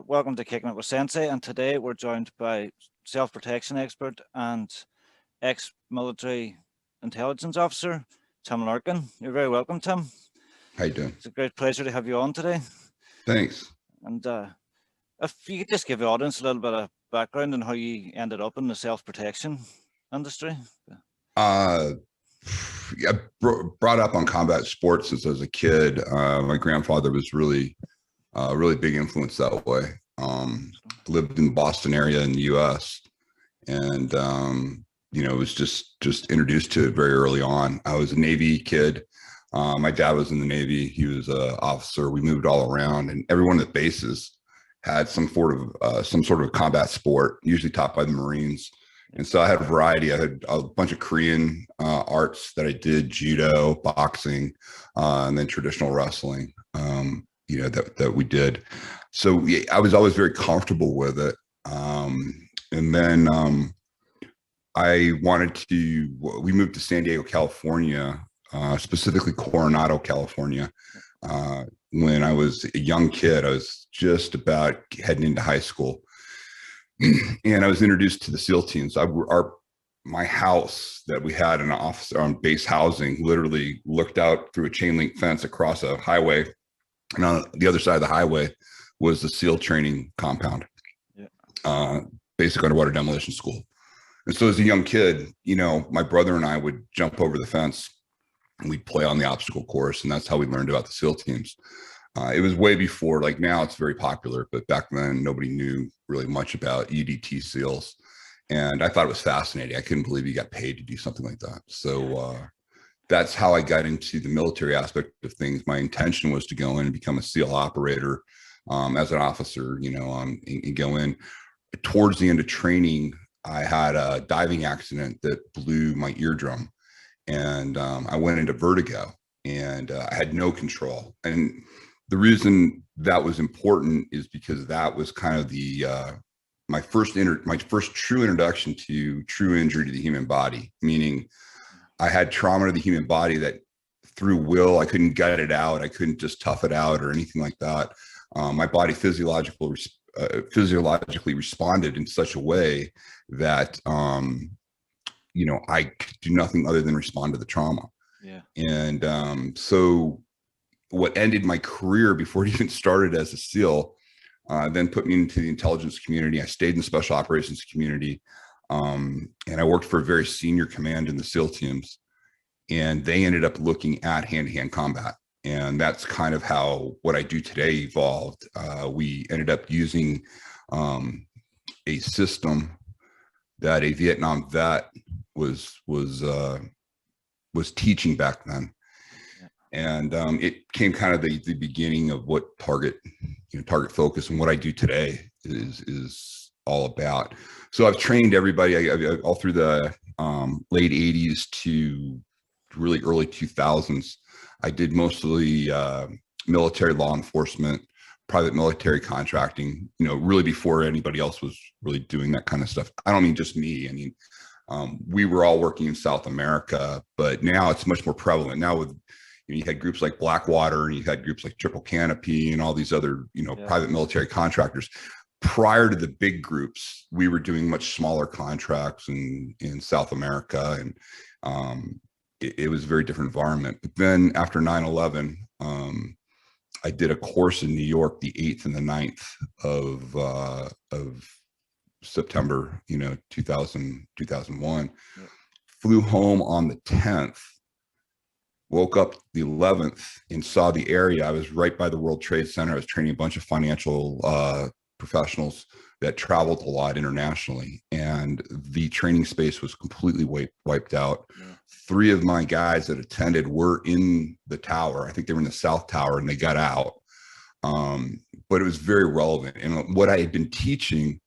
Welcome to Kickin with Sensei, and today we're joined by self-protection expert and ex-military intelligence officer, Tim Larkin. You're very welcome, Tim. How you doing? It's a great pleasure to have you on today. Thanks. And if you could just give the audience a little bit of background on how you ended up in the self-protection industry. I brought up on combat sports since I was a kid. My grandfather was really big influence that way. Lived in the Boston area in the U.S. and was just introduced to it very early on. I was a Navy kid. My dad was in the Navy. He was an officer. We moved all around, and every one of the bases had some sort of combat sport, usually taught by the Marines. And so I had a variety. I had a bunch of Korean arts that I did, judo, boxing, and then traditional wrestling, that we did. So yeah, I was always very comfortable with it. And then we moved to San Diego, California, specifically Coronado, California. When I was a young kid, I was just about heading into high school. And I was introduced to the SEAL teams. My house that we had an office on base housing literally looked out through a chain link fence across a highway. And on the other side of the highway was the SEAL training compound, basic underwater demolition school. And so as a young kid, my brother and I would jump over the fence and we'd play on the obstacle course. And that's how we learned about the SEAL teams. It was way before, like now it's very popular, but back then nobody knew really much about UDT SEALs. And I thought it was fascinating. I couldn't believe you got paid to do something like that. So that's how I got into the military aspect of things. My intention was to go in and become a SEAL operator as an officer, and go in. Towards the end of training, I had a diving accident that blew my eardrum. And I went into vertigo and I had no control. And the reason that was important is because that was kind of my first true introduction to true injury to the human body, meaning I had trauma to the human body that through will, I couldn't gut it out. I couldn't just tough it out or anything like that. My body physiologically responded in such a way that, I could do nothing other than respond to the trauma. Yeah. And so what ended my career before it even started as a SEAL, then put me into the intelligence community. I stayed in the special operations community. And I worked for a very senior command in the SEAL teams, and they ended up looking at hand-to-hand combat. And that's kind of how what I do today evolved. We ended up using a system that a Vietnam vet was teaching back then. And it came kind of the beginning of what target focus and what I do today is all about. So I've trained everybody all through the late 80s to really early 2000s. I did mostly military law enforcement, private military contracting, really before anybody else was really doing that kind of stuff. I don't mean just me. I mean, we were all working in South America, but now it's much more prevalent. Now with you had groups like Blackwater, and you had groups like Triple Canopy and all these other, private military contractors. Prior to the big groups, we were doing much smaller contracts in South America, and it was a very different environment. But then after 9/11, I did a course in New York, the 8th and the 9th of September, 2001. Yeah. Flew home on the 10th. Woke up the 11th and saw the area. I was right by the World Trade Center. I was training a bunch of financial professionals that traveled a lot internationally, and the training space was completely wiped out. Yeah. 3 of my guys that attended were in the tower. I think they were in the South Tower, and they got out. But it was very relevant. And what I had been teaching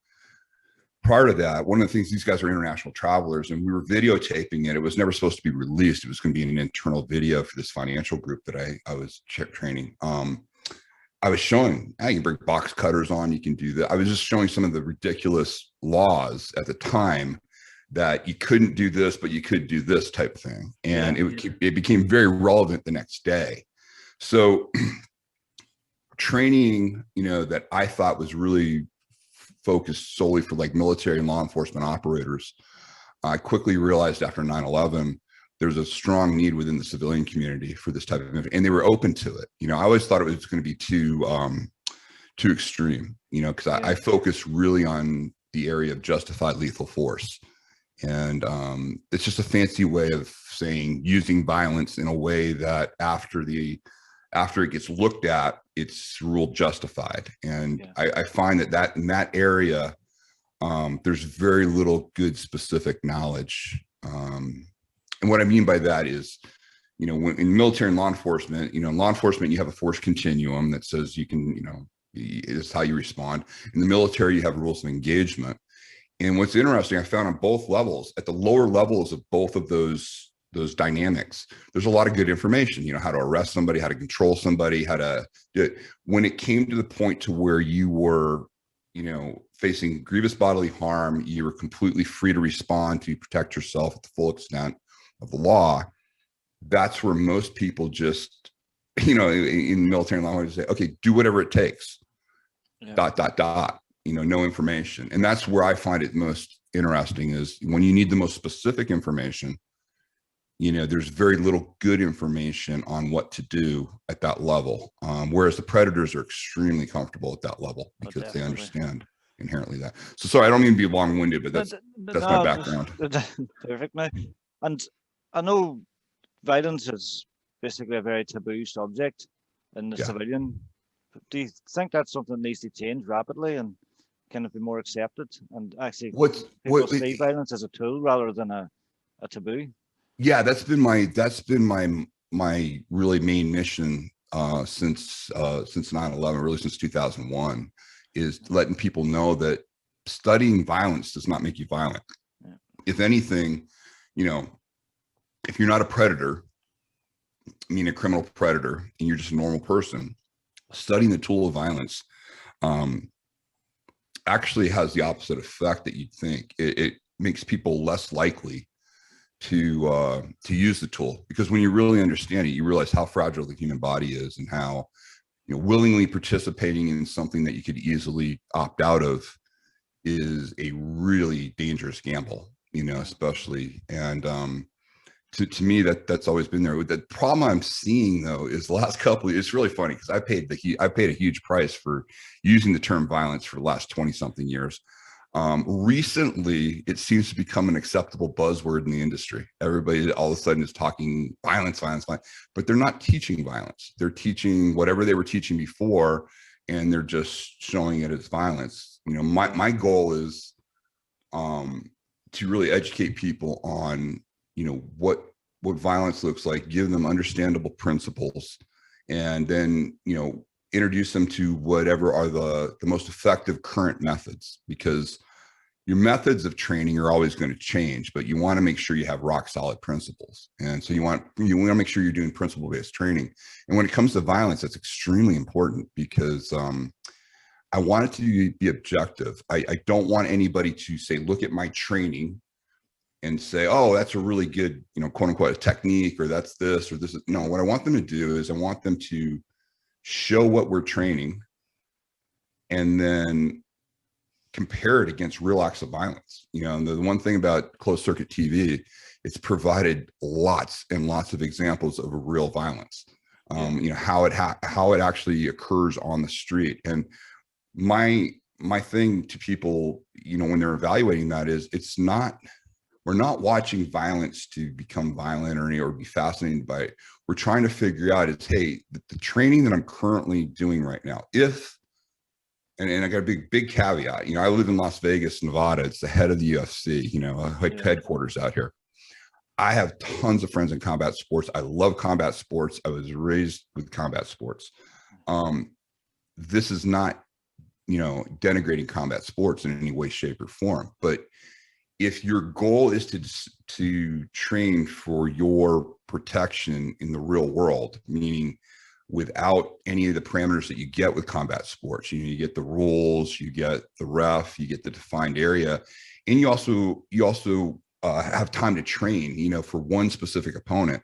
prior to that, one of the things, these guys are international travelers, and we were videotaping it. It was never supposed to be released. It was going to be an internal video for this financial group that I was training. I was showing, you can bring box cutters on, you can do that. I was just showing some of the ridiculous laws at the time that you couldn't do this, but you could do this type of thing. And it became very relevant the next day. So training, that I thought was really focused solely for like military and law enforcement operators, I quickly realized after 9/11, there's a strong need within the civilian community for this type of, and they were open to it. I always thought it was going to be too extreme, because I focus really on the area of justified lethal force. And it's just a fancy way of saying using violence in a way that after it gets looked at, it's ruled justified. And I find that in that area, there's very little good specific knowledge. And what I mean by that is, when in military and law enforcement, in law enforcement, you have a force continuum that says you can, is how you respond. In the military, you have rules of engagement. And what's interesting, I found on both levels, at the lower levels of both of those dynamics, there's a lot of good information, how to arrest somebody, how to control somebody, how to do it. When it came to the point to where you were, facing grievous bodily harm, you were completely free to respond to protect yourself at the full extent of the law. That's where most people just, in military and law, would say, okay, do whatever it takes, ... No information. And that's where I find it most interesting is when you need the most specific information, there's very little good information on what to do at that level. Whereas the predators are extremely comfortable at that level because they understand inherently that. So sorry, I don't mean to be long-winded, but that's my background. Perfect. Now, and I know violence is basically a very taboo subject in the civilian. Do you think that's something that needs to change rapidly and kind of be more accepted and actually people see violence as a tool rather than a taboo? Yeah, that's been my really main mission since 9/11, really since 2001, is letting people know that studying violence does not make you violent. Yeah. If anything, if you're not a predator, a criminal predator, and you're just a normal person, studying the tool of violence actually has the opposite effect that you'd think. It makes people less likely to use the tool, because when you really understand it, you realize how fragile the human body is and how willingly participating in something that you could easily opt out of is a really dangerous gamble, especially. And to me, that's always been there. The problem I'm seeing though is the last couple of, it's really funny because I paid a huge price for using the term violence for the last 20 something years. Recently, it seems to become an acceptable buzzword in the industry. Everybody all of a sudden is talking violence, but they're not teaching violence. They're teaching whatever they were teaching before, and they're just showing it as violence. My goal is to really educate people on what violence looks like, give them understandable principles, and then introduce them to whatever are the most effective current methods, because your methods of training are always going to change, but you want to make sure you have rock solid principles. And so you want to make sure you're doing principle based training. And when it comes to violence, that's extremely important, because I want it to be objective. I don't want anybody to say, look at my training and say, oh, that's a really good, quote unquote, a technique, or that's this or this. No, what I want them to do is I want them to show what we're training and then compare it against real acts of violence. And the one thing about closed circuit TV, it's provided lots and lots of examples of real violence. How it actually occurs on the street. And my thing to people, when they're evaluating that is, we're not watching violence to become violent or be fascinated by it. We're trying to figure out is, hey, the training that I'm currently doing right now, and I got a big caveat, I live in Las Vegas, Nevada. It's the head of the UFC, headquarters out here. I have tons of friends in combat sports. I love combat sports. I was raised with combat sports. This is not, denigrating combat sports in any way, shape, or form. But if your goal is to train for your protection in the real world, meaning without any of the parameters that you get with combat sports, you get the rules, you get the ref, you get the defined area, and you also have time to train, for one specific opponent.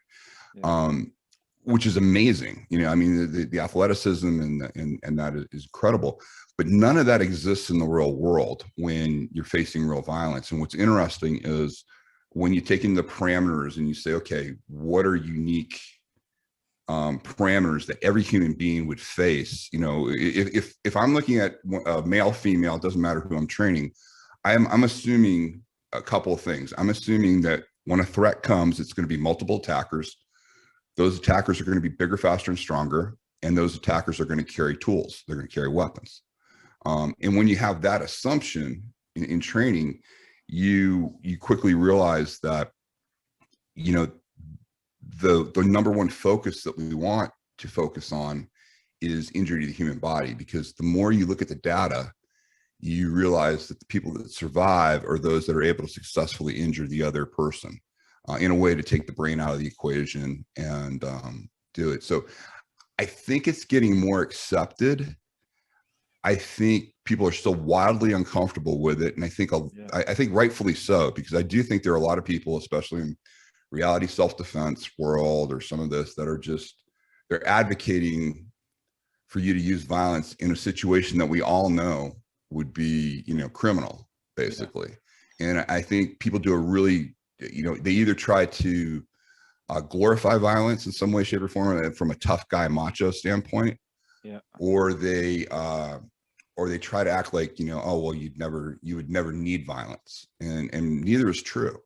which is amazing. You know, I mean, the athleticism and that is incredible, but none of that exists in the real world when you're facing real violence. And what's interesting is when you take in the parameters and you say, okay, what are unique parameters that every human being would face? You know, if I'm looking at male, female, it doesn't matter who I'm training. I'm assuming a couple of things. I'm assuming that when a threat comes, it's going to be multiple attackers. Those attackers are going to be bigger, faster, and stronger. And those attackers are going to carry tools. They're going to carry weapons. And when you have that assumption in training, you quickly realize that, you know, the number one focus that we want to focus on is injury to the human body, because the more you look at the data, you realize that the people that survive are those that are able to successfully injure the other person in a way to take the brain out of the equation and do it. So I think it's getting more accepted. I think people are still wildly uncomfortable with it. And I think, I think rightfully so, because I do think there are a lot of people, especially in reality self-defense world or some of this, that are just, they're advocating for you to use violence in a situation that we all know would be, you know, criminal, basically. And I think people do a really, you know, they either try to glorify violence in some way, shape, or form from a tough guy macho standpoint, or they try to act like, you know, oh well, you would never need violence, and neither is true.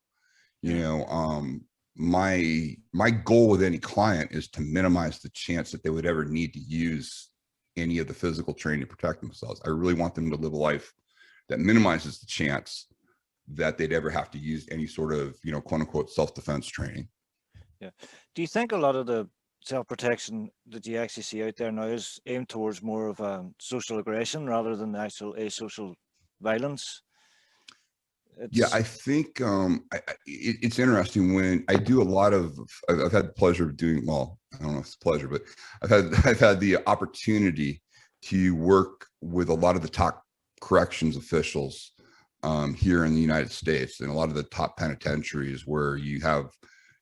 You know, my goal with any client is to minimize the chance that they would ever need to use any of the physical training to protect themselves. I really want them to live a life that minimizes the chance that they'd ever have to use any sort of, you know, quote unquote self-defense training. Yeah. Do you think a lot of the self-protection that you actually see out there now is aimed towards more of a social aggression rather than actual asocial violence? Yeah, I think it's interesting when I do a lot of, I've had the pleasure of doing, well, I don't know if it's a pleasure, but I've had the opportunity to work with a lot of the top corrections officials here in the United States, and a lot of the top penitentiaries where you have,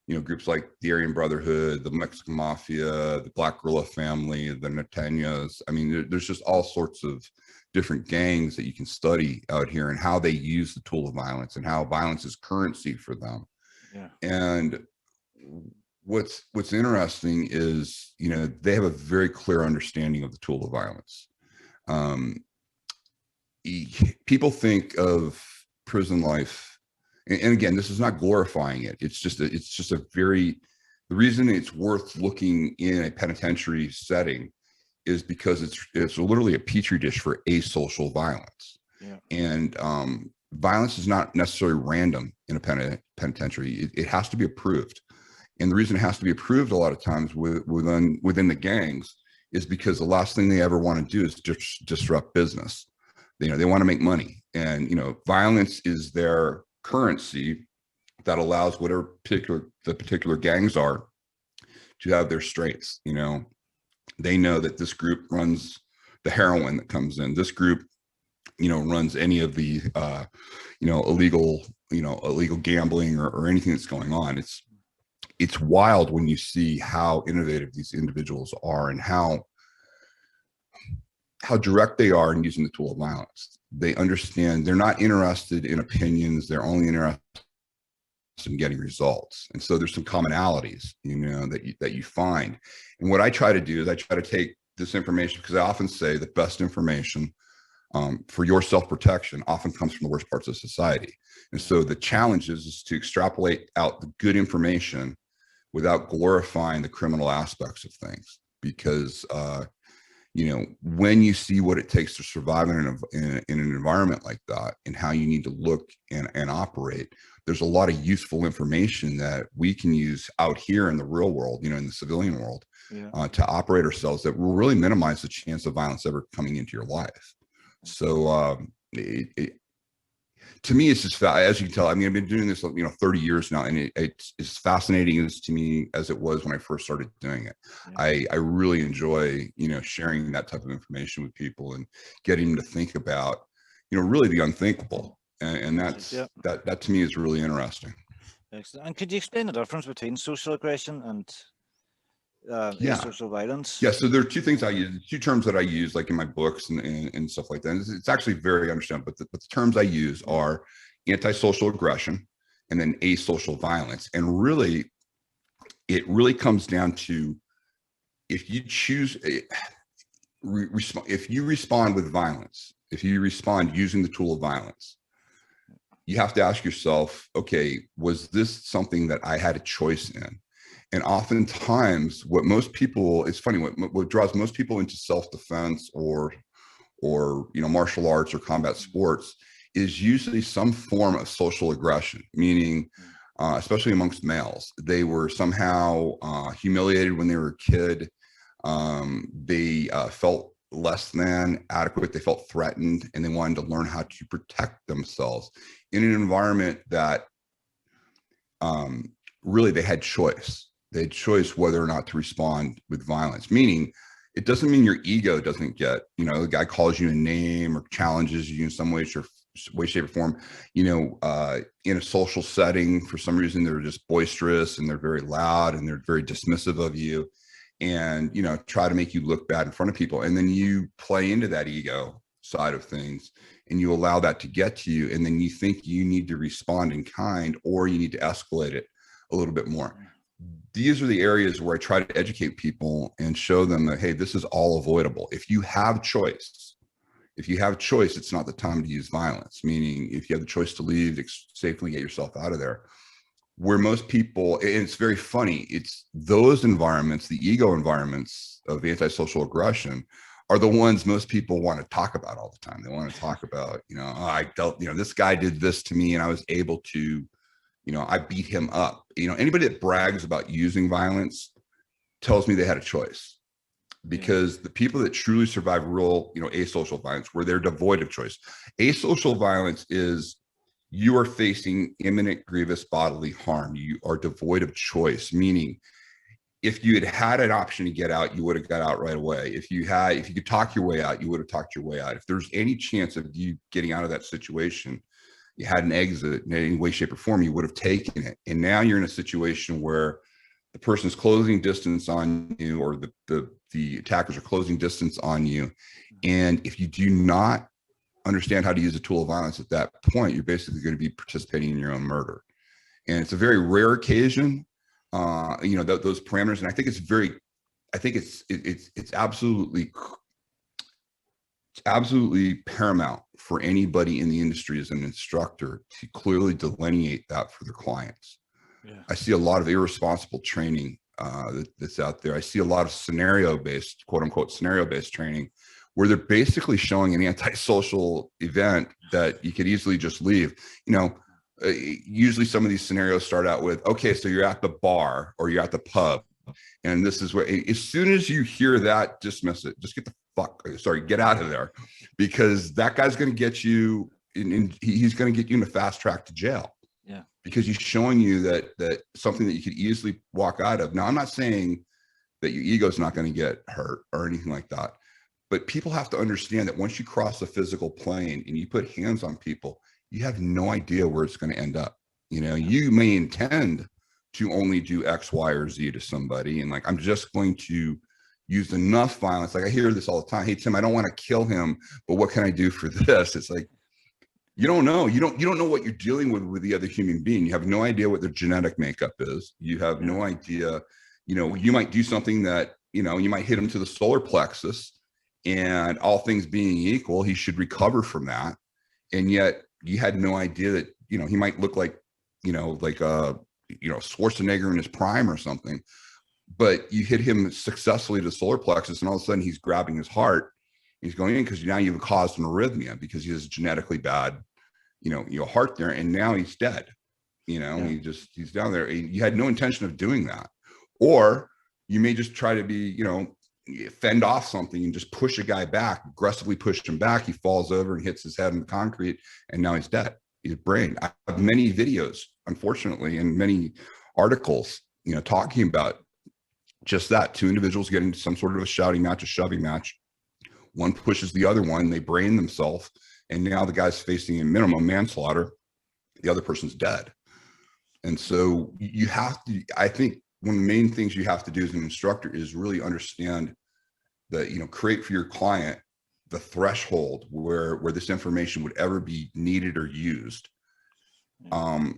you know, groups like the Aryan Brotherhood, the Mexican Mafia, the Black Guerrilla family, the Netanya's. I mean, there's just all sorts of different gangs that you can study out here, and how they use the tool of violence and how violence is currency for them. And what's interesting is, you know, they have a very clear understanding of the tool of violence. People think of prison life, and again, this is not glorifying it. It's just a very, the reason it's worth looking in a penitentiary setting is because it's literally a petri dish for asocial violence. And violence is not necessarily random in a penitentiary. It has to be approved. And the reason it has to be approved a lot of times within the gangs is because the last thing they ever want to do is disrupt business. You know, they want to make money, and, you know, violence is their currency that allows whatever the particular gangs are to have their strengths. You know, they know that this group runs the heroin that comes in. This group, you know, runs any of the, you know, illegal gambling or anything that's going on. It's wild when you see how innovative these individuals are and how direct they are in using the tool of violence. They understand, they're not interested in opinions. They're only interested in getting results. And so there's some commonalities, you know, that you find. And what I try to do is I try to take this information, because I often say the best information for your self-protection often comes from the worst parts of society. And so the challenge is to extrapolate out the good information without glorifying the criminal aspects of things. Because you know, when you see what it takes to survive in an environment like that, and how you need to look and operate, there's a lot of useful information that we can use out here in the real world, you know, in the civilian world, to operate ourselves, that will really minimize the chance of violence ever coming into your life. So to me, it's just, as you can tell, I mean, I've been doing this, you know, 30 years now, and it's as fascinating as to me as it was when I first started doing it. I really enjoy, you know, sharing that type of information with people and getting them to think about, you know, really the unthinkable. And that's, that to me is really interesting. Excellent. And could you explain the difference between social aggression and Yeah. asocial violence? Yeah, so there are two things I use, two terms that I use, like in my books and stuff like that. And it's actually very understandable, but the terms I use are antisocial aggression and then asocial violence. And really, it really comes down to if you choose, if you respond with violence, if you respond using the tool of violence, you have to ask yourself, okay, was this something that I had a choice in? And oftentimes what most people, it's funny, what draws most people into self-defense or martial arts or combat sports is usually some form of social aggression, meaning especially amongst males, they were somehow humiliated when they were a kid. They felt less than adequate. They felt threatened, and they wanted to learn how to protect themselves in an environment that really they had choice. They had choice whether or not to respond with violence, meaning it doesn't mean your ego doesn't get, the guy calls you a name or challenges you in some way, shape, or form, in a social setting. For some reason, they're just boisterous and they're very loud and they're very dismissive of you and, try to make you look bad in front of people. And then you play into that ego side of things and you allow that to get to you. And then you think you need to respond in kind or you need to escalate it a little bit more. These are the areas where I try to educate people and show them that, hey, this is all avoidable. If you have choice, it's not the time to use violence, meaning if you have the choice to leave, safely get yourself out of there. Where most people, and it's very funny, it's those environments, the ego environments of antisocial aggression are the ones most people want to talk about all the time. They want to talk about, I dealt, this guy did this to me and I was able to, I beat him up. Anybody that brags about using violence tells me they had a choice, because the people that truly survive real, asocial violence, where they're devoid of choice. Asocial violence is you are facing imminent grievous bodily harm. You are devoid of choice, meaning if you had an option to get out, you would have got out right away. If you could talk your way out, you would have talked your way out. If there's any chance of you getting out of that situation, you had an exit in any way, shape, or form, you would have taken it. And now you're in a situation where the person's closing distance on you, or the attackers are closing distance on you. And if you do not understand how to use a tool of violence at that point, you're basically going to be participating in your own murder. And it's a very rare occasion, those parameters. And I think it's absolutely paramount for anybody in the industry as an instructor to clearly delineate that for their clients. Yeah. I see a lot of irresponsible training that's out there. I see a lot of scenario-based, quote unquote, scenario-based training where they're basically showing an antisocial event that you could easily just leave. Usually some of these scenarios start out with, okay, so you're at the bar or you're at the pub. And this is where, as soon as you hear that, dismiss it. Just get out of there, because that guy's going to get you he's going to get you in a fast track to jail. Yeah. Because he's showing you that something that you could easily walk out of. Now, I'm not saying that your ego's not going to get hurt or anything like that, but people have to understand that once you cross the physical plane and you put hands on people, you have no idea where it's going to end up. You may intend to only do X, Y, or Z to somebody. And I'm just going to use enough violence. I hear this all the time. Hey, Tim, I don't want to kill him, but what can I do for this? It's like, you don't know. You don't know what you're dealing with the other human being. You have no idea what their genetic makeup is. You have no idea, you might do something that, you might hit him to the solar plexus, and all things being equal, he should recover from that. And yet you had no idea that, he might look like, Schwarzenegger in his prime or something, but you hit him successfully to the solar plexus, and all of a sudden he's grabbing his heart. He's going in because now you've caused an arrhythmia because he has genetically bad, heart there, and now he's dead. He's down there. You had no intention of doing that, or you may just try to be, fend off something and just push a guy back, aggressively push him back. He falls over and hits his head in the concrete, and now he's dead. He's brain. I have many videos, unfortunately, and many articles, talking about just that. Two individuals getting into some sort of a shouting match, a shoving match. One pushes the other one, they brain themselves, and now the guy's facing a minimum manslaughter. The other person's dead. And so you have to, I think one of the main things you have to do as an instructor is really understand that, create for your client the threshold where this information would ever be needed or used. But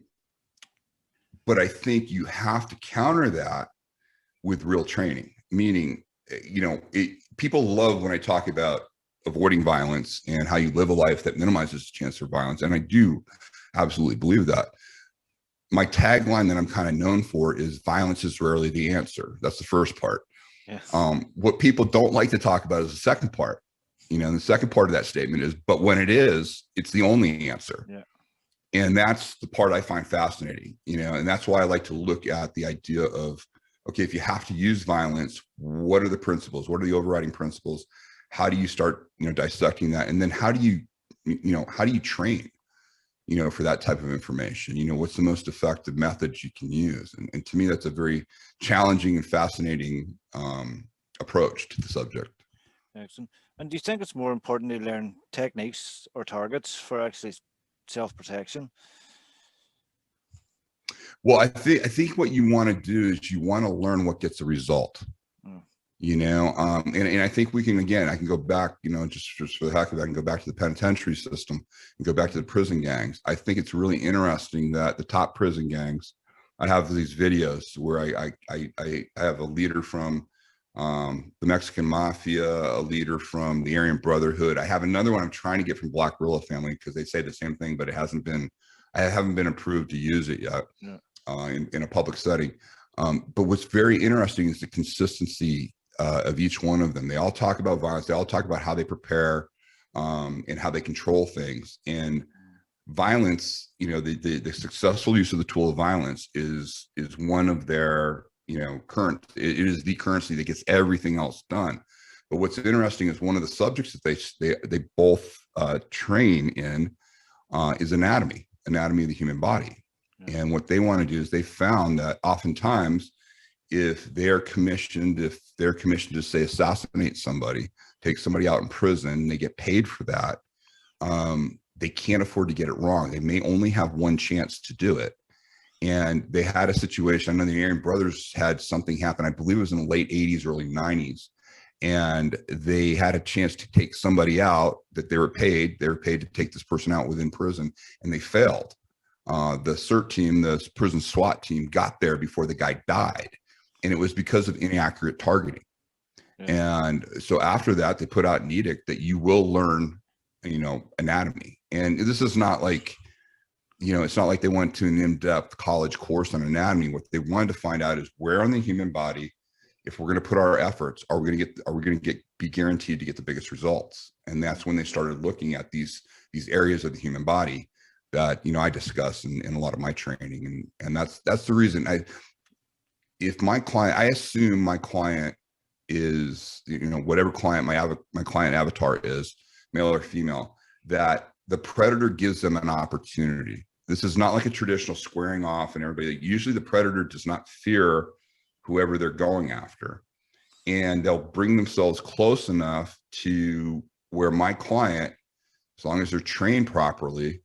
I think you have to counter that with real training, meaning, people love when I talk about avoiding violence and how you live a life that minimizes the chance for violence. And I do absolutely believe that. My tagline that I'm kind of known for is violence is rarely the answer. That's the first part. Yes. What people don't like to talk about is the second part. And the second part of that statement is, but when it is, it's the only answer. Yeah. And that's the part I find fascinating, and that's why I like to look at the idea of, okay, if you have to use violence, what are the principles? What are the overriding principles? How do you start, dissecting that? And then how do you train, for that type of information? What's the most effective methods you can use? And to me, that's a very challenging and fascinating approach to the subject. Excellent. And do you think it's more important to learn techniques or targets for actually self-protection? Well, I think what you want to do is you want to learn what gets the result. And I think I can go back, just for the heck of it, I can go back to the penitentiary system and go back to the prison gangs. I think it's really interesting that the top prison gangs, I have these videos where I have a leader from the Mexican Mafia, a leader from the Aryan Brotherhood. I have another one I'm trying to get from Black Guerrilla family because they say the same thing, but I haven't been approved to use it yet. Yeah. In a public setting. But what's very interesting is the consistency of each one of them. They all talk about violence. They all talk about how they prepare and how they control things. And violence, the successful use of the tool of violence is one of their, it is the currency that gets everything else done. But what's interesting is one of the subjects that they both train in is anatomy of the human body. And what they want to do is they found that oftentimes if they're commissioned to say assassinate somebody, take somebody out in prison, they get paid for that. They can't afford to get it wrong. They may only have one chance to do it. And they had a situation, I know the Aryan brothers had something happen, I believe it was in the late 80s, early 90s. And they had a chance to take somebody out that they were paid to take this person out within prison, and they failed. The CERT team, the prison SWAT team, got there before the guy died, and it was because of inaccurate targeting. Yeah. And so after that, they put out an edict that you will learn, anatomy. And this is not like, it's not like they went to an in-depth college course on anatomy. What they wanted to find out is where on the human body, if we're going to put our efforts, are we going to be guaranteed to get the biggest results? And that's when they started looking at these areas of the human body that I discuss in a lot of my training, and that's the reason I assume my client is whatever client my client avatar is, male or female, that the predator gives them an opportunity. This is not like a traditional squaring off and everybody. Usually the predator does not fear whoever they're going after, and they'll bring themselves close enough to where my client, as long as they're trained properly,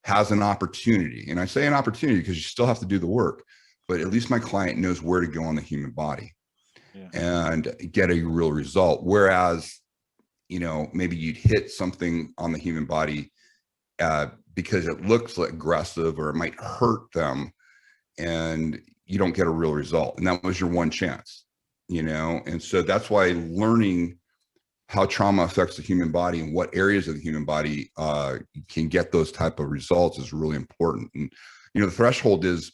has an opportunity. And I say an opportunity because you still have to do the work, but at least my client knows where to go on the human body and get a real result. Whereas, maybe you'd hit something on the human body because it looks like aggressive or it might hurt them, and you don't get a real result. And that was your one chance, and so that's why learning how trauma affects the human body and what areas of the human body can get those type of results is really important. And, the threshold is,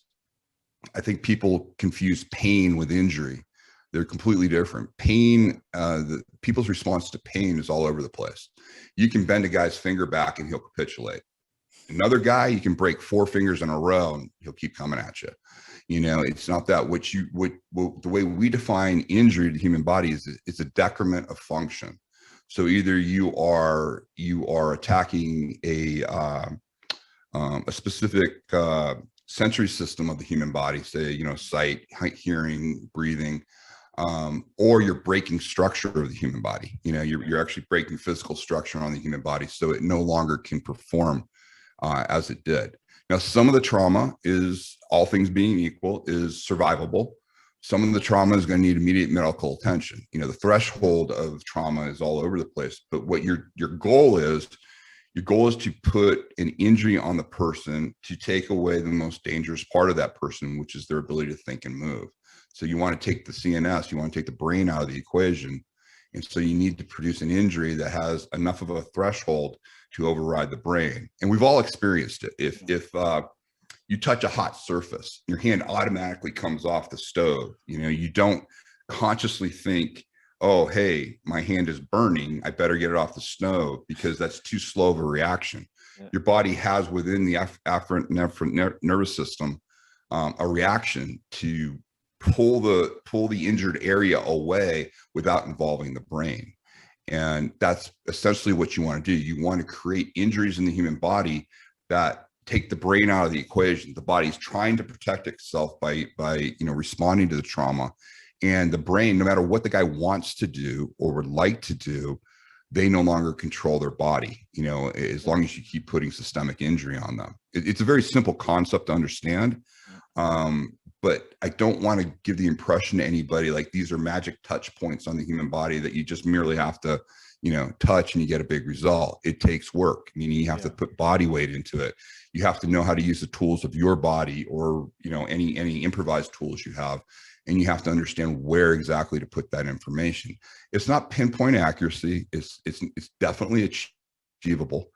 I think people confuse pain with injury. They're completely different. Pain, people's response to pain is all over the place. You can bend a guy's finger back and he'll capitulate. Another guy, you can break 4 fingers in a row and he'll keep coming at you. It's not that. The way we define injury to the human body is it's a decrement of function. So either you are attacking a specific sensory system of the human body, say, sight, hearing, breathing, or you're breaking structure of the human body. You're actually breaking physical structure on the human body, so it no longer can perform as it did. Now, some of the trauma is, all things being equal, is survivable. Some of the trauma is going to need immediate medical attention. The threshold of trauma is all over the place, but what your goal is to put an injury on the person to take away the most dangerous part of that person, which is their ability to think and move. So you want to take the CNS, you want to take the brain out of the equation. And so you need to produce an injury that has enough of a threshold to override the brain. And we've all experienced it. If you touch a hot surface, your hand automatically comes off the stove. You don't consciously think, oh, hey, my hand is burning, I better get it off the stove, because that's too slow of a reaction. Yeah. Your body has within the afferent nervous system a reaction to pull the injured area away without involving the brain. And that's essentially what you want to do. You want to create injuries in the human body that take the brain out of the equation. The body's trying to protect itself by responding to the trauma. And the brain, no matter what the guy wants to do or would like to do, they no longer control their body, as long as you keep putting systemic injury on them. It's a very simple concept to understand. But I don't want to give the impression to anybody like these are magic touch points on the human body that you just merely have to, touch and you get a big result. It takes work. Meaning you have to put body weight into it. You have to know how to use the tools of your body, or, any improvised tools you have. And you have to understand where exactly to put that information. It's not pinpoint accuracy. It's definitely achievable.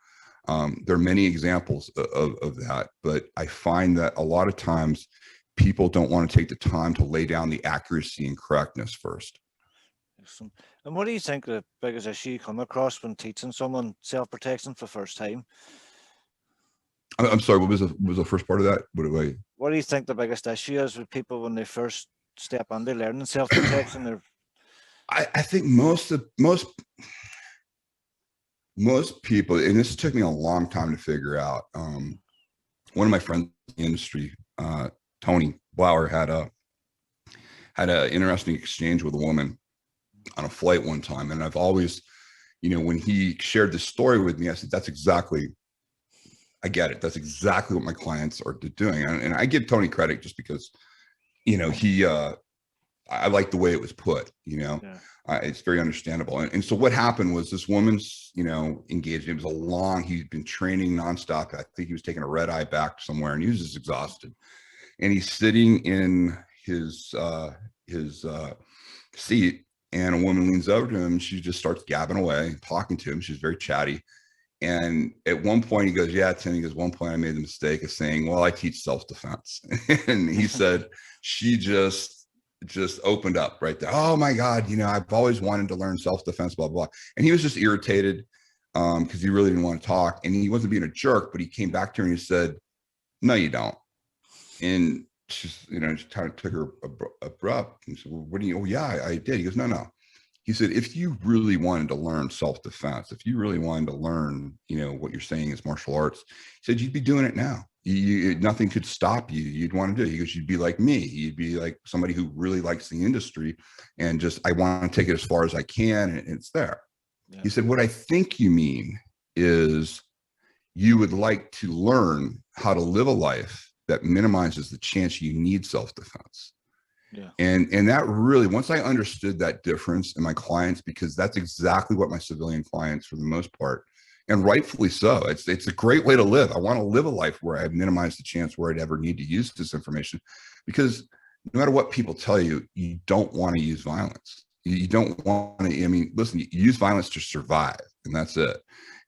There are many examples of that, but I find that a lot of times people don't want to take the time to lay down the accuracy and correctness first. Excellent. And what do you think the biggest issue you come across when teaching someone self-protection for the first time? I'm sorry, what was the first part of that? What do you think the biggest issue is with people when they first step into learning self-protection? I think most people, and this took me a long time to figure out. One of my friends in the industry, Tony Blauer, had an interesting exchange with a woman on a flight one time. And I've always, when he shared this story with me, I said, I get it. That's exactly what my clients are doing. And I give Tony credit just because, I like the way it was put, it's very understandable. And so what happened was this woman's, engagement was he'd been training nonstop. I think he was taking a red eye back somewhere, and he was just exhausted. And he's sitting in his seat, and a woman leans over to him. And she just starts gabbing away, talking to him. She's very chatty. And at one point he goes, yeah, Tim, at one point I made the mistake of saying, well, I teach self-defense. And he said, she just opened up right there. Oh my God, I've always wanted to learn self-defense, blah, blah. And he was just irritated because he really didn't want to talk. And he wasn't being a jerk, but he came back to her and he said, no, you don't. And she's, she kind of took her abrupt and said, well, what do you, oh yeah, I did. He goes, no. He said, if you really wanted to learn self-defense, if you really wanted to learn, what you're saying is martial arts, he said, you'd be doing it now. Nothing could stop you. You'd want to do it. He goes, you'd be like me. You'd be like somebody who really likes the industry and just, I want to take it as far as I can. And it's there. Yeah. He said, what I think you mean is you would like to learn how to live a life that minimizes the chance you need self-defense. Yeah. And that really, once I understood that difference in my clients, because that's exactly what my civilian clients, for the most part, and rightfully so, it's a great way to live. I want to live a life where I minimize the chance where I'd ever need to use this information, because no matter what people tell you, you don't want to use violence. You don't want to, listen, you use violence to survive, and that's it.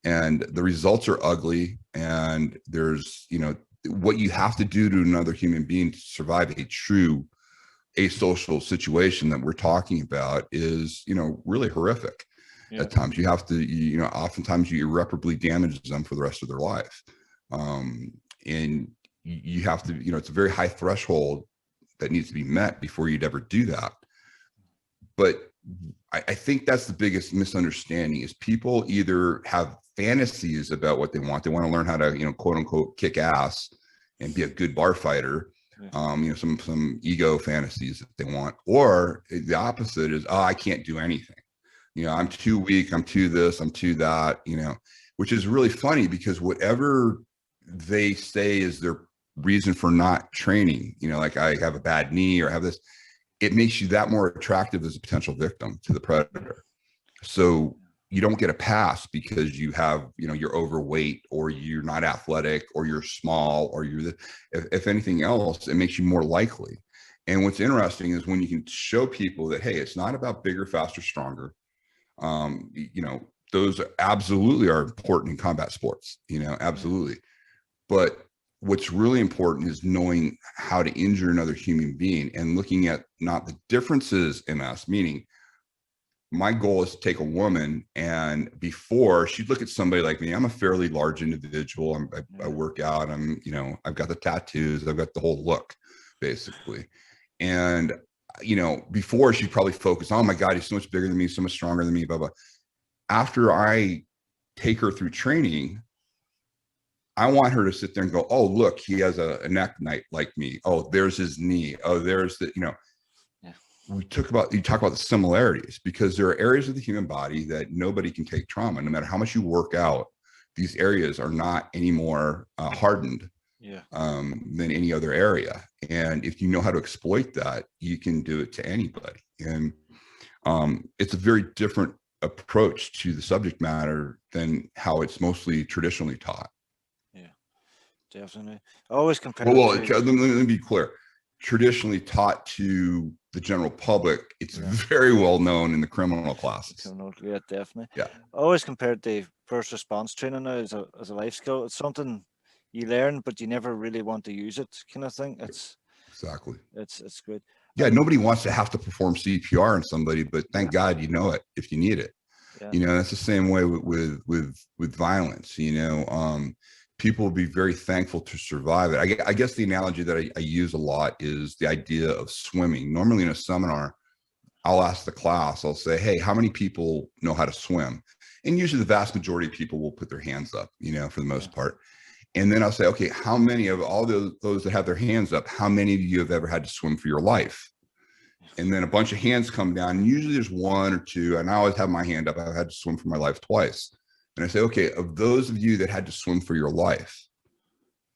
And the results are ugly. And there's, what you have to do to another human being to survive a true asocial situation that we're talking about is, really horrific. Yeah. At times you have to, oftentimes you irreparably damage them for the rest of their life. And you have to, it's a very high threshold that needs to be met before you'd ever do that. But I think that's the biggest misunderstanding, is people either have fantasies about what they want. They want to learn how to, quote unquote, kick ass and be a good bar fighter. Some ego fantasies that they want, or the opposite is, oh, I can't do anything. I'm too weak. I'm too this, I'm too that, which is really funny, because whatever they say is their reason for not training, like I have a bad knee or have this, it makes you that more attractive as a potential victim to the predator. So you don't get a pass because you have, you're overweight, or you're not athletic, or you're small, or if anything else, it makes you more likely. And what's interesting is when you can show people that, hey, it's not about bigger, faster, stronger. Those absolutely are important in combat sports, absolutely. But what's really important is knowing how to injure another human being and looking at not the differences in us, meaning my goal is to take a woman, and before she'd look at somebody like me, I'm a fairly large individual. I work out. I've got the tattoos. I've got the whole look, basically. And, before she'd probably focus, oh my God, he's so much bigger than me, so much stronger than me, blah, blah. After I take her through training, I want her to sit there and go, oh, look, he has a neck like me. Oh, there's his knee. Oh, there's the, you talk about the similarities, because there are areas of the human body that nobody can take trauma. No matter how much you work out, these areas are not any more hardened than any other area. And if you know how to exploit that, you can do it to anybody. And it's a very different approach to the subject matter than how it's mostly traditionally taught. Yeah, definitely. I always compare. Let me be clear. Traditionally taught to the general public, it's very well known in the criminal classes. Yeah, definitely. Yeah. I always compared the first response training now as a life skill. It's something you learn, but you never really want to use it, kind of thing. It's exactly. It's good. Yeah, nobody wants to have to perform CPR on somebody, but thank God you know it if you need it. Yeah. That's the same way with violence. People will be very thankful to survive it. I guess the analogy that I use a lot is the idea of swimming. Normally in a seminar, I'll ask the class, I'll say, hey, how many people know how to swim? And usually the vast majority of people will put their hands up, for the most part. And then I'll say, okay, how many of all those that have their hands up, how many of you have ever had to swim for your life? And then a bunch of hands come down, and usually there's one or two, and I always have my hand up. I've had to swim for my life twice. And I say, okay, of those of you that had to swim for your life,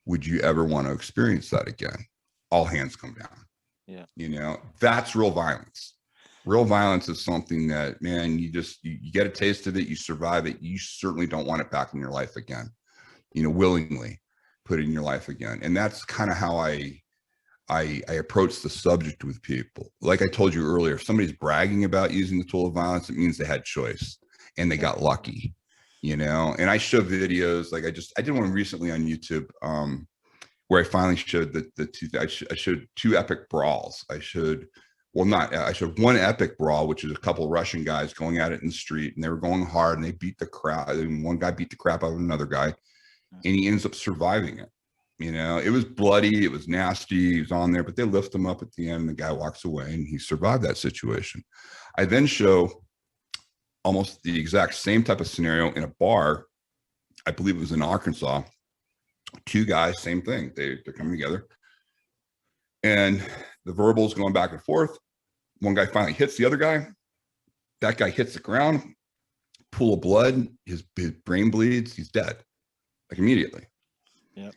would you ever want to experience that again? All hands come down. Yeah. That's real violence. Real violence is something that, man, you get a taste of it, you survive it. You certainly don't want it back in your life again, willingly put it in your life again. And that's kind of how I approach the subject with people. Like I told you earlier, if somebody's bragging about using the tool of violence, it means they had choice and they got lucky. And I show videos, like I did one recently on YouTube, where I finally showed I showed two epic brawls. I showed one epic brawl, which is a couple of Russian guys going at it in the street, and they were going hard, and they beat the crap. And one guy beat the crap out of another guy, and he ends up surviving it. It was bloody, it was nasty, he was on there, but they lift him up at the end, and the guy walks away, and he survived that situation. I then show almost the exact same type of scenario in a bar. I believe it was in Arkansas. Two guys, same thing. They're coming together, and the verbals going back and forth. One guy finally hits the other guy. That guy hits the ground, pool of blood. His brain bleeds. He's dead, like immediately. Yeah.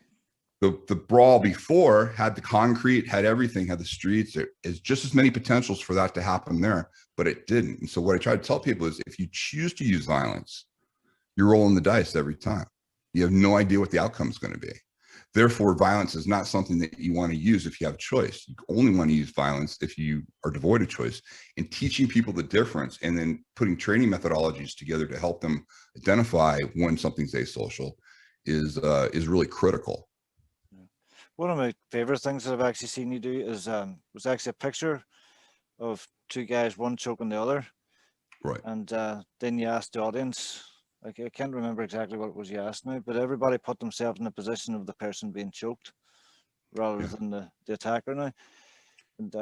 The brawl before had the concrete, had everything, had the streets. There is just as many potentials for that to happen there, but it didn't. And so what I try to tell people is, if you choose to use violence, you're rolling the dice every time. You have no idea what the outcome is going to be. Therefore, violence is not something that you want to use if you have choice. You only want to use violence if you are devoid of choice. And teaching people the difference, and then putting training methodologies together to help them identify when something's asocial is really critical. One of my favorite things that I've actually seen you do is was actually a picture of two guys, one choking the other. Right. And then you asked the audience, I can't remember exactly what it was you asked now, but everybody put themselves in the position of the person being choked rather than the attacker now. And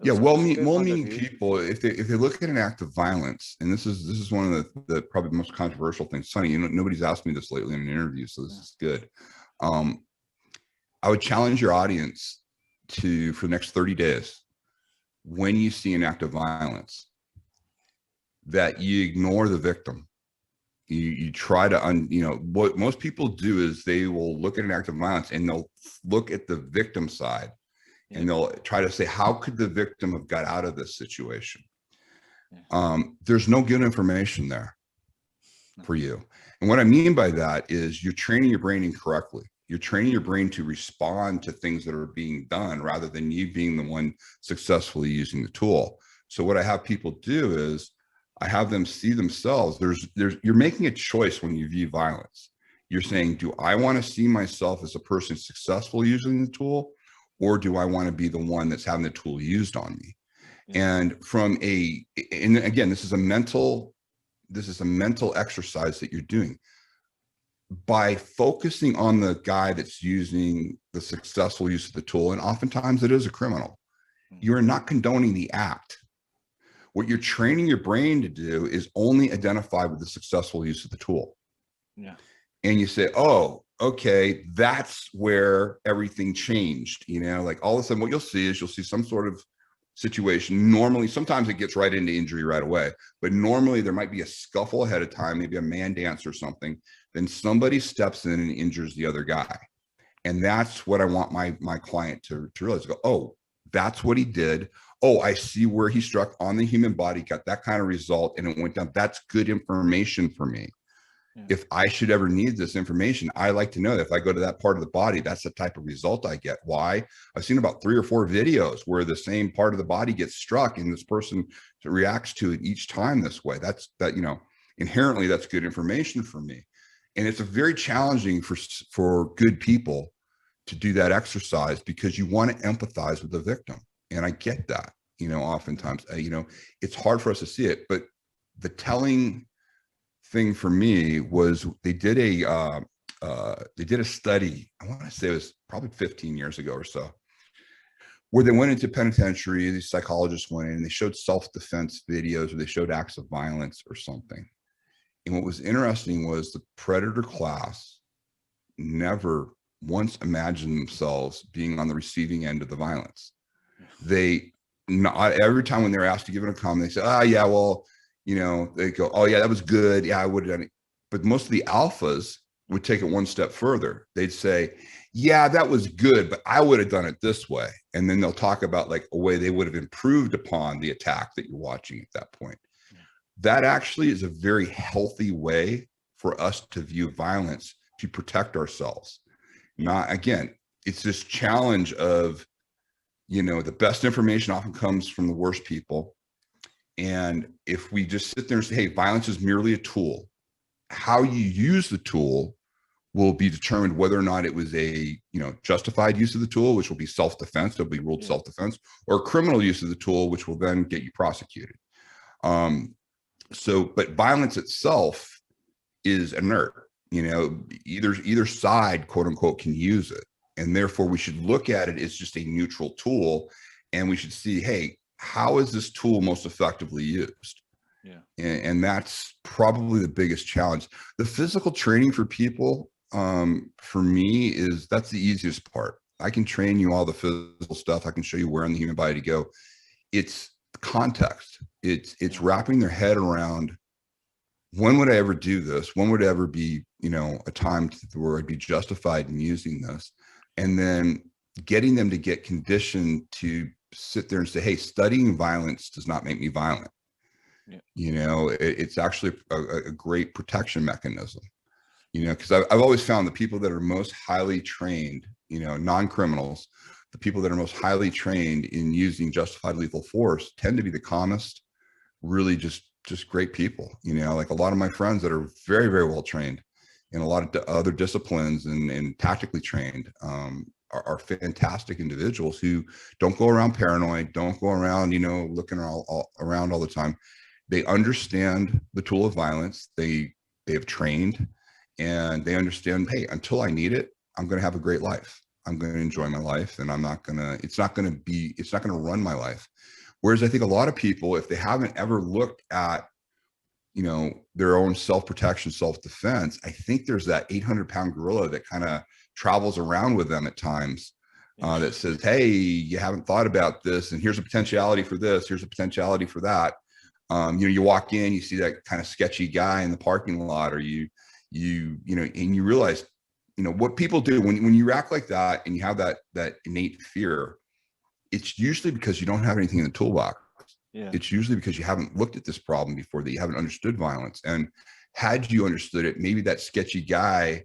well-meaning people, if they look at an act of violence, and this is one of the probably the most controversial things. Funny, nobody's asked me this lately in an interview, so this is good. I would challenge your audience for the next 30 days, when you see an act of violence, that you ignore the victim. You try to, what most people do is they will look at an act of violence and they'll look at the victim side and they'll try to say, how could the victim have got out of this situation? There's no good information there for you. And what I mean by that is you're training your brain incorrectly. You're training your brain to respond to things that are being done rather than you being the one successfully using the tool. So what I have people do is I have them see themselves. You're making a choice when you view violence. You're saying, do I want to see myself as a person successful using the tool, or do I want to be the one that's having the tool used on me? And and again, this is a mental exercise that you're doing. By focusing on the guy that's using the successful use of the tool, and oftentimes it is a criminal, you're not condoning the act. What you're training your brain to do is only identify with the successful use of the tool. Yeah. And you say, oh, okay, that's where everything changed. Like all of a sudden what you'll see some sort of situation. Normally, sometimes it gets right into injury right away, but normally there might be a scuffle ahead of time, maybe a man dance or something. Then somebody steps in and injures the other guy. And that's what I want my client to realize. Go, oh, that's what he did. Oh, I see where he struck on the human body, got that kind of result, and it went down. That's good information for me. Yeah. If I should ever need this information, I like to know that if I go to that part of the body, that's the type of result I get. Why? I've seen about 3 or 4 videos where the same part of the body gets struck and this person reacts to it each time this way. Inherently, that's good information for me. And it's a very challenging for good people to do that exercise because you want to empathize with the victim. And I get that, oftentimes, it's hard for us to see it, but the telling thing for me was they did a study. I want to say it was probably 15 years ago or so, where they went into penitentiary. These psychologists went in and they showed self-defense videos, or they showed acts of violence or something. And what was interesting was the predator class never once imagined themselves being on the receiving end of the violence. Every time when they're asked to give it a comment, they say, "Oh yeah, well, they go, oh yeah, that was good. Yeah, I would have done it." But most of the alphas would take it one step further. They'd say, "Yeah, that was good, but I would have done it this way." And then they'll talk about like a way they would have improved upon the attack that you're watching at that point. Yeah. That actually is a very healthy way for us to view violence, to protect ourselves. Not, again, it's this challenge of, the best information often comes from the worst people. And if we just sit there and say, hey, violence is merely a tool, how you use the tool will be determined whether or not it was a, justified use of the tool, which will be self-defense, it'll be ruled self-defense, or criminal use of the tool, which will then get you prosecuted. But violence itself is inert, either side, quote unquote, can use it. And therefore we should look at it as just a neutral tool. And we should see, hey, how is this tool most effectively used? Yeah. And that's probably the biggest challenge. The physical training for people, for me, that's the easiest part. I can train you all the physical stuff. I can show you where in the human body to go. It's context. It's wrapping their head around, when would I ever do this? When would it ever be, a time where I'd be justified in using this? And then getting them to get conditioned to sit there and say, hey, studying violence does not make me violent. Yeah. It's actually a great protection mechanism, because I've always found the people that are most highly trained, non-criminals, the people that are most highly trained in using justified lethal force tend to be the calmest, really just great people. Like a lot of my friends that are very, very well trained in a lot of other disciplines and tactically trained, are fantastic individuals who don't go around paranoid, don't go around, looking around all the time. They understand the tool of violence. They have trained, and they understand, hey, until I need it, I'm going to have a great life. I'm going to enjoy my life, and it's not going to run my life. Whereas I think a lot of people, if they haven't ever looked at, their own self-protection, self-defense, I think there's that 800-pound gorilla that kind of travels around with them at times, that says, hey, you haven't thought about this, and here's a potentiality for this, here's a potentiality for that. You walk in, you see that kind of sketchy guy in the parking lot, or and you realize, what people do when you act like that and you have that innate fear, it's usually because you don't have anything in the toolbox. Yeah. It's usually because you haven't looked at this problem before, that you haven't understood violence. And had you understood it, maybe that sketchy guy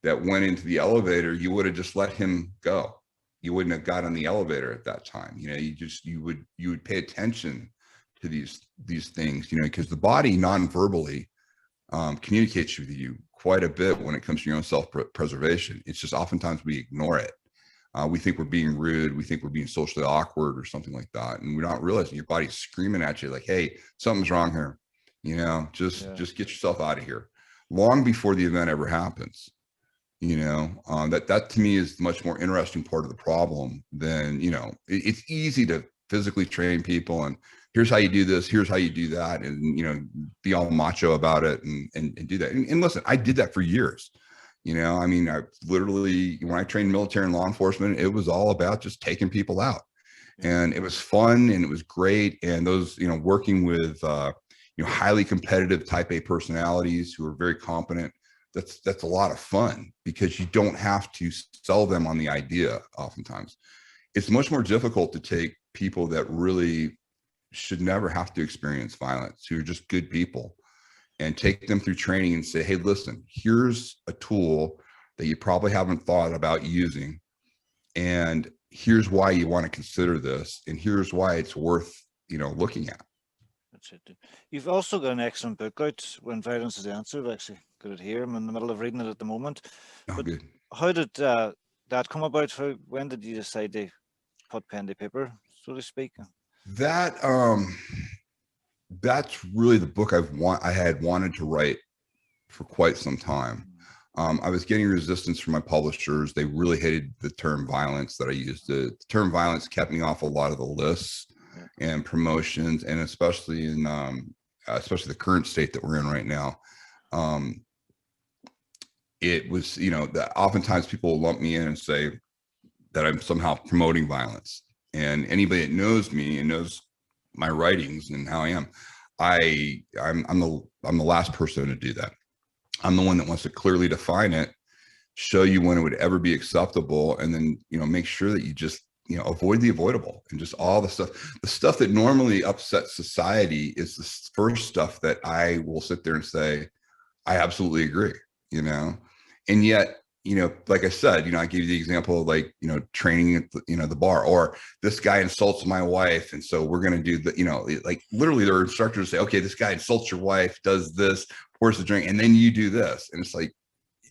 that went into the elevator, you would have just let him go. You wouldn't have got on the elevator at that time. You know, you would pay attention to these things, you know, because the body non-verbally communicates with you quite a bit when it comes to your own self-preservation. It's just oftentimes we ignore it. We think we're being rude. We think we're being socially awkward or something like that. And we're not realizing your body's screaming at you like, hey, something's wrong here. You know, just get yourself out of here long before the event ever happens. You know, that to me is the much more interesting part of the problem than, you know, it's easy to physically train people and here's how you do this, here's how you do that. And, you know, be all macho about it and do that. And listen, I did that for years. You know, I mean, I literally, when I trained military and law enforcement, it was all about just taking people out. And it was fun and it was great. And those, you know, working with, you know, highly competitive type A personalities who are very competent, that's a lot of fun because you don't have to sell them on the idea. Oftentimes it's much more difficult to take people that really should never have to experience violence, who are just good people, and take them through training and say, hey, listen, here's a tool that you probably haven't thought about using. And here's why you want to consider this. And here's why it's worth, you know, looking at. That's it. You've also got an excellent book out, When Violence is the Answer. I've actually got it here. I'm in the middle of reading it at the moment. Oh, good. How did that come about? When did you decide to put pen to paper, so to speak? That that's really the book I had wanted to write for quite some time. I was getting resistance from my publishers. They really hated the term violence that I used. The term violence kept me off a lot of the lists and promotions, and especially in especially the current state that we're in right now. It was, you know, that oftentimes people will lump me in and say that I'm somehow promoting violence. And anybody that knows me and knows my writings and how I am, I'm the last person to do that. I'm the one that wants to clearly define it, show you when it would ever be acceptable, and then, you know, make sure that you just, you know, avoid the avoidable. And just all the stuff that normally upsets society is the first stuff that I will sit there and say, I absolutely agree, you know. And yet, you know, like I said, you know, I gave you the example of, like, you know, training at the, you know, the bar, or this guy insults my wife, and so we're going to do the, you know, like literally their instructors say, okay, this guy insults your wife, does this, pours the drink, and then you do this. And it's like,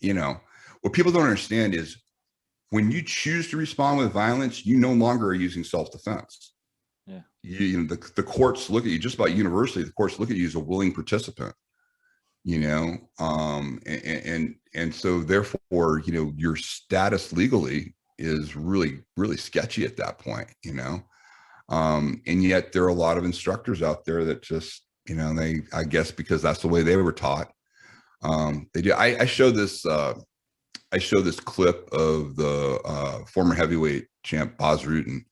you know, what people don't understand is when you choose to respond with violence, you no longer are using self-defense. Yeah. You know, the courts look at you, just about universally, the courts look at you as a willing participant. You know, and so therefore, you know, your status legally is really, really sketchy at that point, you know. And yet there are a lot of instructors out there that just, you know, I guess because that's the way they were taught. They do. I show this clip of the former heavyweight champ Bas Rutten,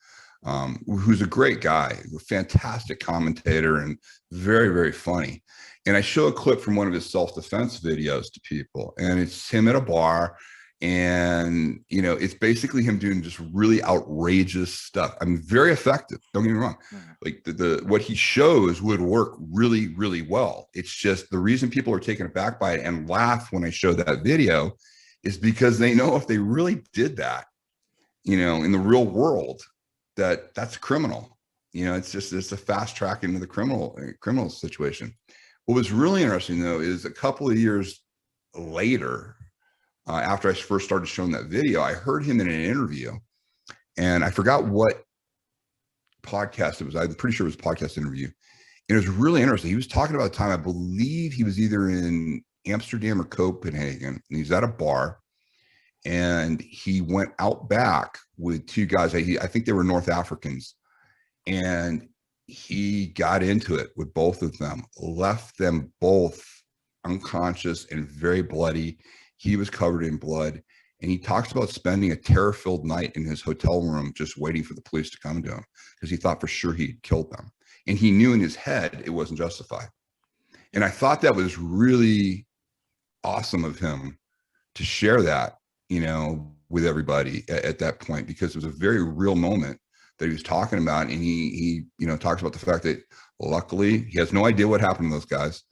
who's a great guy, a fantastic commentator and very, very funny. And I show a clip from one of his self-defense videos to people, and it's him at a bar, and, you know, it's basically him doing just really outrageous stuff. I mean, very effective. Don't get me wrong. Like what he shows would work really, really well. It's just the reason people are taken aback by it and laugh when I show that video is because they know if they really did that, you know, in the real world, that's criminal. You know, it's a fast track into the criminal situation. What was really interesting, though, is a couple of years later, after I first started showing that video, I heard him in an interview, and I forgot what podcast it was. I'm pretty sure it was a podcast interview. And it was really interesting. He was talking about a time, I believe he was either in Amsterdam or Copenhagen, and he's at a bar, and he went out back with two guys. I think they were North Africans, and he got into it with both of them, left them both unconscious and very bloody. He was covered in blood, and he talks about spending a terror-filled night in his hotel room just waiting for the police to come to him because he thought for sure he'd killed them. And he knew in his head it wasn't justified. And I thought that was really awesome of him to share that, you know, with everybody at that point, because it was a very real moment that he was talking about. And he talks about the fact that luckily he has no idea what happened to those guys,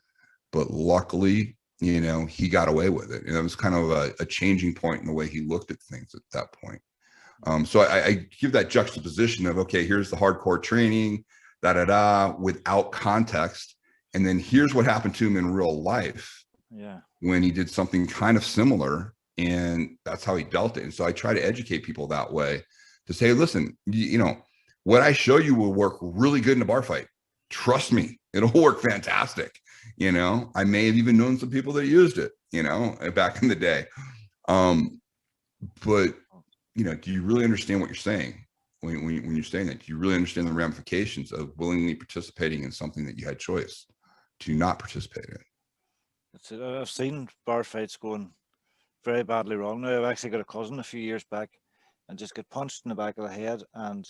but luckily, he got away with it. And it was kind of a changing point in the way he looked at things at that point. So I give that juxtaposition of, okay, here's the hardcore training, without context. And then here's what happened to him in real life. Yeah. When he did something kind of similar, and that's how he dealt it. And so I try to educate people that way to say, listen, what I show you will work really good in a bar fight. Trust me, it'll work fantastic. I may have even known some people that used it, back in the day. But, do you really understand what you're saying when you're saying that? Do you really understand the ramifications of willingly participating in something that you had choice to not participate in? I've seen bar fights going very badly wrong now. I've actually got a cousin a few years back and just got punched in the back of the head, and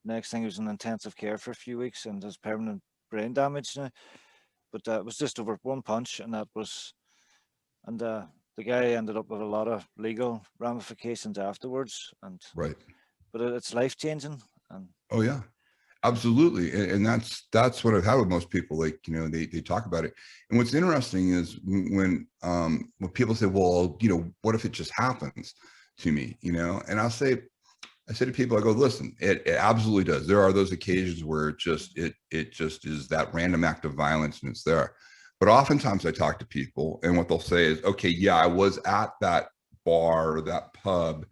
next thing he was in intensive care for a few weeks and has permanent brain damage now. But it was just over one punch, and the guy ended up with a lot of legal ramifications afterwards. And right, but it's life changing. And oh yeah, absolutely. And that's what I've had with most people. Like, they talk about it. And what's interesting is when people say, well, what if it just happens to me, and I say to people, I go, listen, it absolutely does. There are those occasions where it just is that random act of violence, and it's there. But oftentimes I talk to people, and what they'll say is, okay, yeah, I was at that bar or that pub,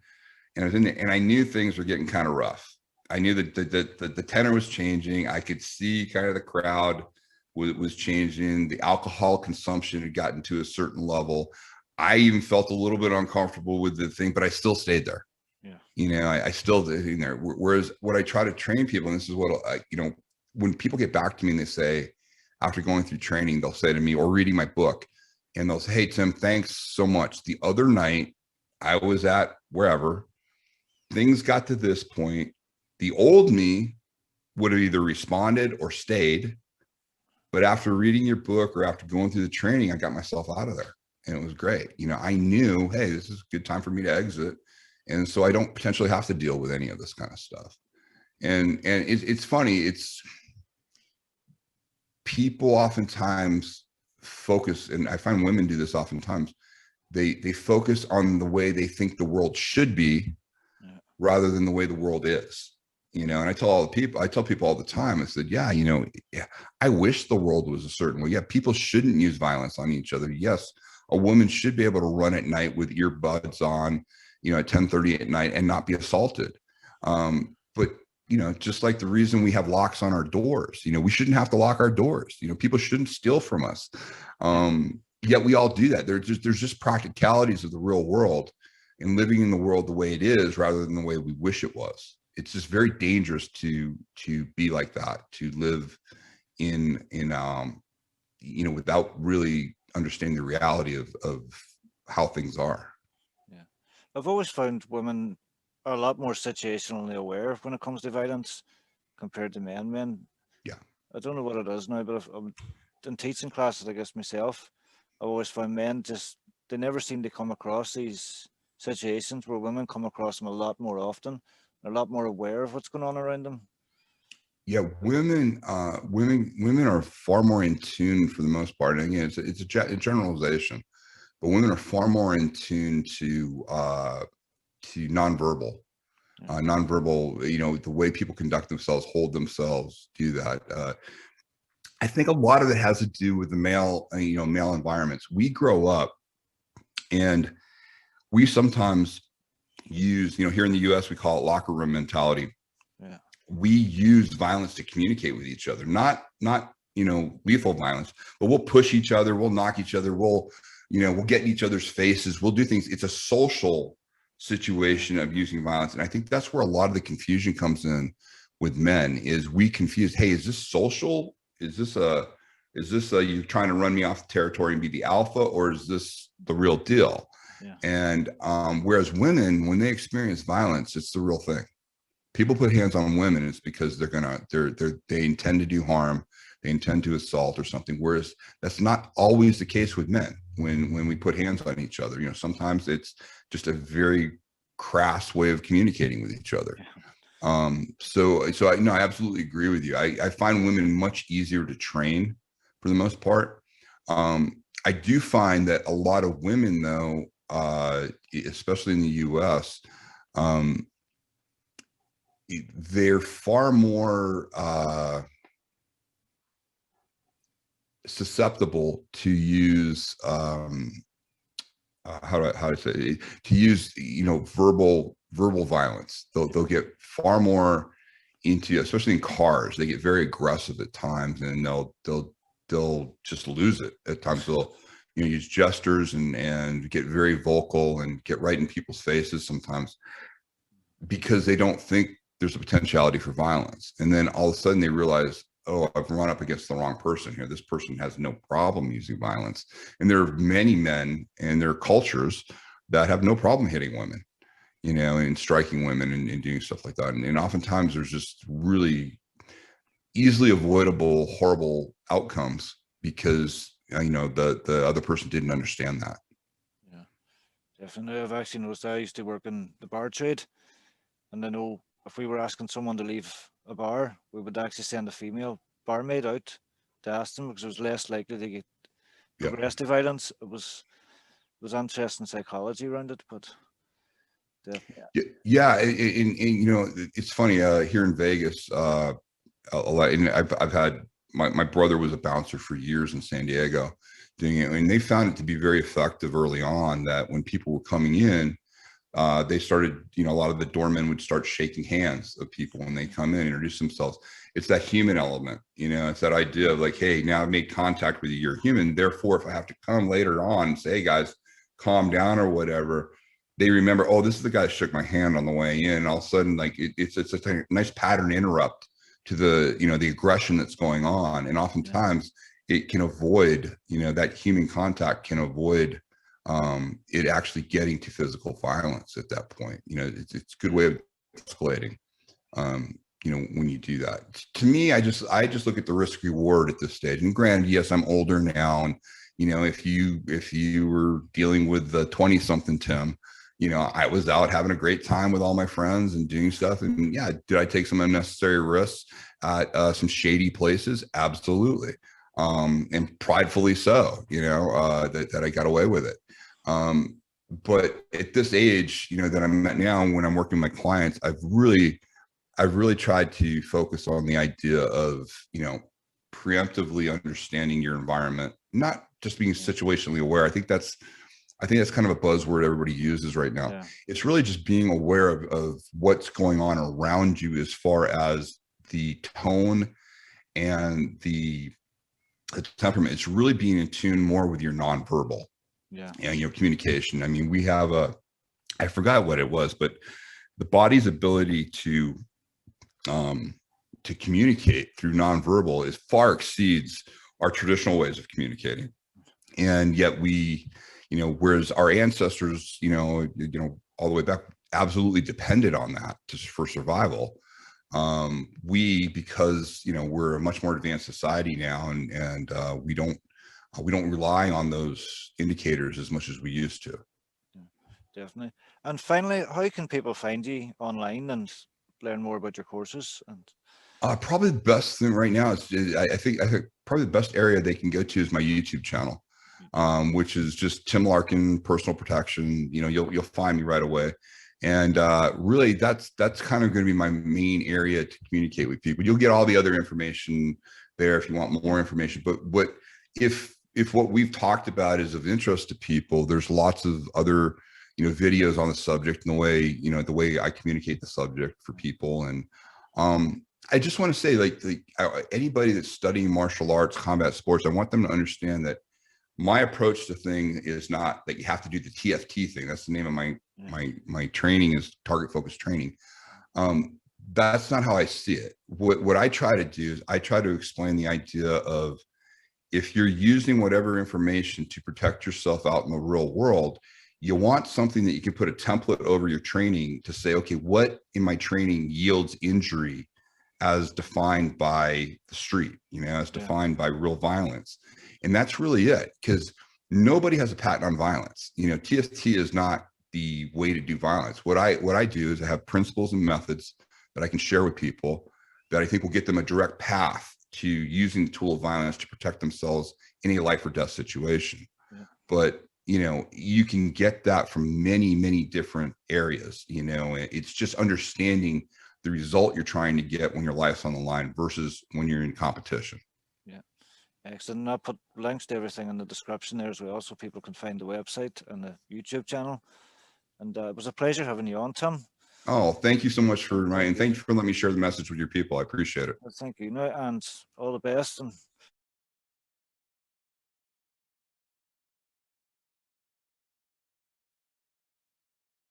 and I was in there, and I knew things were getting kind of rough. I knew that the tenor was changing. I could see kind of the crowd was changing. The alcohol consumption had gotten to a certain level. I even felt a little bit uncomfortable with the thing, but I still stayed there. Yeah. I still did in there. Whereas what I try to train people, and this is what when people get back to me and they say, after going through training, they'll say to me or reading my book, and they'll say, hey, Tim, thanks so much. The other night I was at wherever, things got to this point. The old me would have either responded or stayed. But after reading your book or after going through the training, I got myself out of there, and it was great. I knew, hey, this is a good time for me to exit. And so I don't potentially have to deal with any of this kind of stuff. And it's funny. It's people oftentimes focus, and I find women do this oftentimes. They focus on the way they think the world should be, rather than the way the world is. And I tell people all the time, I said, yeah, I wish the world was a certain way. Yeah, people shouldn't use violence on each other. Yes, a woman should be able to run at night with earbuds on, at 10:30 at night and not be assaulted. But, just like the reason we have locks on our doors, we shouldn't have to lock our doors. People shouldn't steal from us. Yet we all do that. There's just practicalities of the real world and living in the world the way it is rather than the way we wish it was. It's just very dangerous to be like that, to live in without really understanding the reality of how things are. Yeah. I've always found women are a lot more situationally aware when it comes to violence compared to men. Yeah. I don't know what it is now, but I'm in teaching classes, I guess myself, I've always found men they never seem to come across these situations where women come across them a lot more often. They're a lot more aware of what's going on around them. Yeah, women are far more in tune for the most part. And again, it's a generalization, but women are far more in tune to nonverbal, the way people conduct themselves, hold themselves, do that. I think a lot of it has to do with the male environments. We grow up, and we sometimes use, here in the US, we call it locker room mentality. Yeah. We use violence to communicate with each other, not lethal violence, but we'll push each other, we'll knock each other, we'll get in each other's faces, we'll do things. It's a social situation of using violence. And I think that's where a lot of the confusion comes in with men, is we confuse, hey, is this social? Is this you trying to run me off the territory and be the alpha, or is this the real deal? Yeah. And whereas women, when they experience violence, it's the real thing. People put hands on women, it's because they intend to do harm, they intend to assault or something. Whereas that's not always the case with men. When we put hands on each other, sometimes it's just a very crass way of communicating with each other. So I, no, I absolutely agree with you. I find women much easier to train for the most part. I do find that a lot of women, though, especially in the U.S., um, they're far more susceptible to use how to say it, to use verbal violence. They'll get far more into, especially in cars, they get very aggressive at times, and they'll just lose it at times. They'll use gestures and get very vocal and get right in people's faces sometimes because they don't think there's a potentiality for violence. And then all of a sudden they realize, oh, I've run up against the wrong person here. This person has no problem using violence. And there are many men in their cultures that have no problem hitting women, and striking women and doing stuff like that. And oftentimes there's just really easily avoidable, horrible outcomes because, the other person didn't understand that. Yeah, definitely. I've actually noticed I used to work in the bar trade, and I know if we were asking someone to leave a bar, we would actually send a female barmaid out to ask them because it was less likely to get Yeah. progress to violence. It was interesting psychology around it, but yeah. And it's funny here in Vegas, a lot, and I've had my brother was a bouncer for years in San Diego doing it, and they found it to be very effective early on, that when people were coming in, they started, a lot of the doormen would start shaking hands of people when they come in and introduce themselves. It's that human element, it's that idea of like, hey, now I've made contact with you, you're human. Therefore, if I have to come later on and say, hey guys, calm down or whatever, they remember, oh, this is the guy that shook my hand on the way in. And all of a sudden, like it's a nice pattern interrupt to the, the aggression that's going on. And oftentimes it can avoid, that human contact can avoid it actually getting to physical violence at that point. It's a good way of escalating, when you do that. To me, I just look at the risk reward at this stage. And granted, yes, I'm older now. And, if you were dealing with the 20 something Tim, I was out having a great time with all my friends and doing stuff. And yeah, did I take some unnecessary risks at some shady places? Absolutely. And pridefully so, that I got away with it. But at this age, that I'm at now, when I'm working with my clients, I've really tried to focus on the idea of, preemptively understanding your environment, not just being situationally aware. I think that's kind of a buzzword everybody uses right now. Yeah. It's really just being aware of what's going on around you as far as the tone and the temperament. It's really being in tune more with your nonverbal. Yeah. And, communication. I mean, we have I forgot what it was, but the body's ability to communicate through nonverbal is far exceeds our traditional ways of communicating. And yet we, whereas our ancestors, all the way back, absolutely depended on that for survival. We, because, we're a much more advanced society now, and we don't rely on those indicators as much as we used to. Definitely. And finally, how can people find you online and learn more about your courses? And probably the best thing right now is I think probably the best area they can go to is my YouTube channel, which is just Tim Larkin Personal Protection. You'll find me right away. And really, that's kind of going to be my main area to communicate with people. You'll get all the other information there if you want more information. But if what we've talked about is of interest to people, there's lots of other videos on the subject, and the way I communicate the subject for people. And I just want to say, like anybody that's studying martial arts, combat sports, I want them to understand that my approach to thing is not that you have to do the TFT thing. That's the name of my training, is target focused training. That's not how I see it. What I try to do is I try to explain the idea of, if you're using whatever information to protect yourself out in the real world, you want something that you can put a template over your training to say, okay, what in my training yields injury as defined by the street, as defined by real violence. And that's really it, because nobody has a patent on violence. TFT is not the way to do violence. What I do is I have principles and methods that I can share with people that I think will get them a direct path to using the tool of violence to protect themselves in a life or death situation. Yeah. But, you know, you can get that from many, many different areas. You know, it's just understanding the result you're trying to get when your life's on the line versus when you're in competition. Yeah. Excellent. I'll put links to everything in the description there as well, so people can find the website and the YouTube channel. And it was a pleasure having you on, Tim. Oh, thank you so much for inviting. Thank you for letting me share the message with your people. I appreciate it. Thank you, and all the best. And